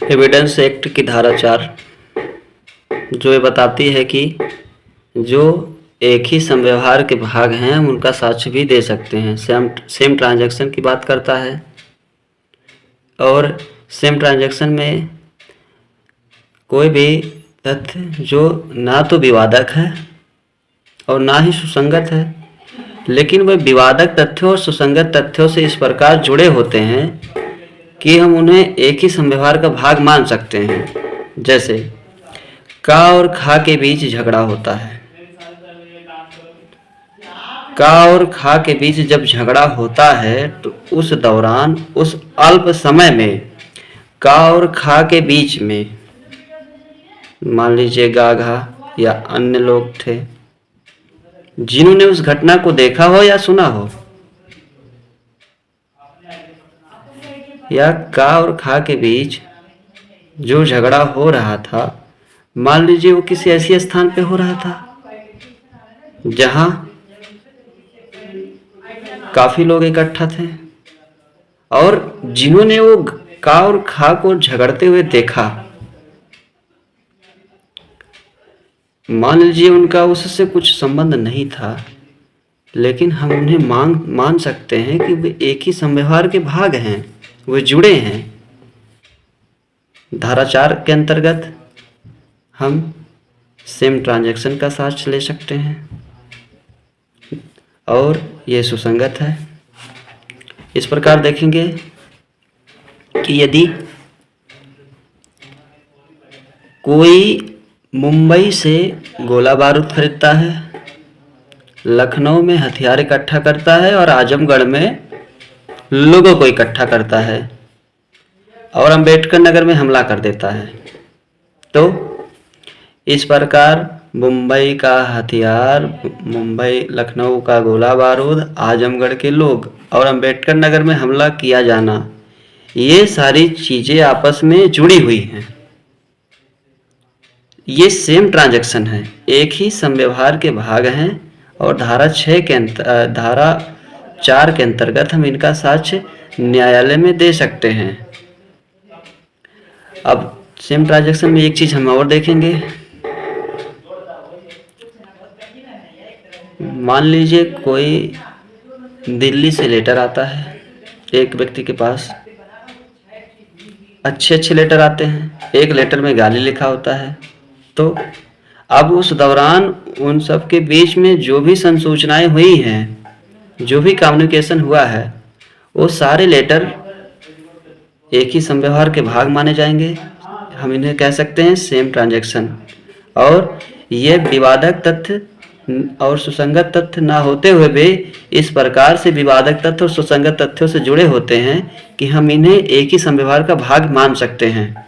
Evidence act की धारा 4 जो ये बताती है कि जो एक ही समव्यवहार के भाग हैं हम उनका साक्ष्य भी दे सकते हैं। सेम ट्रांजैक्शन की बात करता है और सेम ट्रांजैक्शन में कोई भी तथ्य जो ना तो विवादक है और ना ही सुसंगत है, लेकिन वह विवादक तथ्यों और सुसंगत तथ्यों से इस प्रकार जुड़े होते हैं कि हम उन्हें एक ही समव्यवहार का भाग मान सकते हैं। जैसे का और खा के बीच झगड़ा होता है। का और खा के बीच जब झगड़ा होता है तो उस दौरान उस अल्प समय में का और खा के बीच में मान लीजिए गाघा या अन्य लोग थे जिन्होंने उस घटना को देखा हो या सुना हो, या का और खा के बीच जो झगड़ा हो रहा था मान लीजिए वो किसी ऐसे स्थान पे हो रहा था जहां काफी लोग इकट्ठा थे और जिन्होंने वो का और खा को झगड़ते हुए देखा, मान लीजिए उनका उससे कुछ संबंध नहीं था, लेकिन हम उन्हें मान सकते हैं कि वे एक ही समव्यवहार के भाग हैं, वे जुड़े हैं। धारा 4 के अंतर्गत हम सेम ट्रांजैक्शन का साक्ष्य ले सकते हैं और ये सुसंगत है। इस प्रकार देखेंगे कि यदि कोई मुंबई से गोला बारूद खरीदता है, लखनऊ में हथियार इकट्ठा करता है और आजमगढ़ में लोगों को इकट्ठा करता है और अंबेडकर नगर में हमला कर देता है, तो इस प्रकार मुंबई का हथियार, मुंबई लखनऊ का गोला बारूद, आजमगढ़ के लोग और अंबेडकर नगर में हमला किया जाना, ये सारी चीज़ें आपस में जुड़ी हुई हैं। ये सेम ट्रांजैक्शन है, एक ही समव्यवहार के भाग हैं और धारा 4 के अंतर्गत हम इनका साक्ष्य न्यायालय में दे सकते हैं। अब सेम ट्रांजैक्शन में एक चीज हम और देखेंगे। मान लीजिए कोई दिल्ली से लेटर आता है एक व्यक्ति के पास, अच्छे लेटर आते हैं, एक लेटर में गाली लिखा होता है, तो अब उस दौरान उन सब के बीच में जो भी संसूचनाएं हुई हैं, जो भी कम्युनिकेशन हुआ है, वो सारे लेटर एक ही समव्यवहार के भाग माने जाएंगे। हम इन्हें कह सकते हैं सेम ट्रांजैक्शन। और ये विवादक तथ्य और सुसंगत तथ्य ना होते हुए भी इस प्रकार से विवादक तथ्य और सुसंगत तथ्यों से जुड़े होते हैं कि हम इन्हें एक ही समव्यवहार का भाग मान सकते हैं।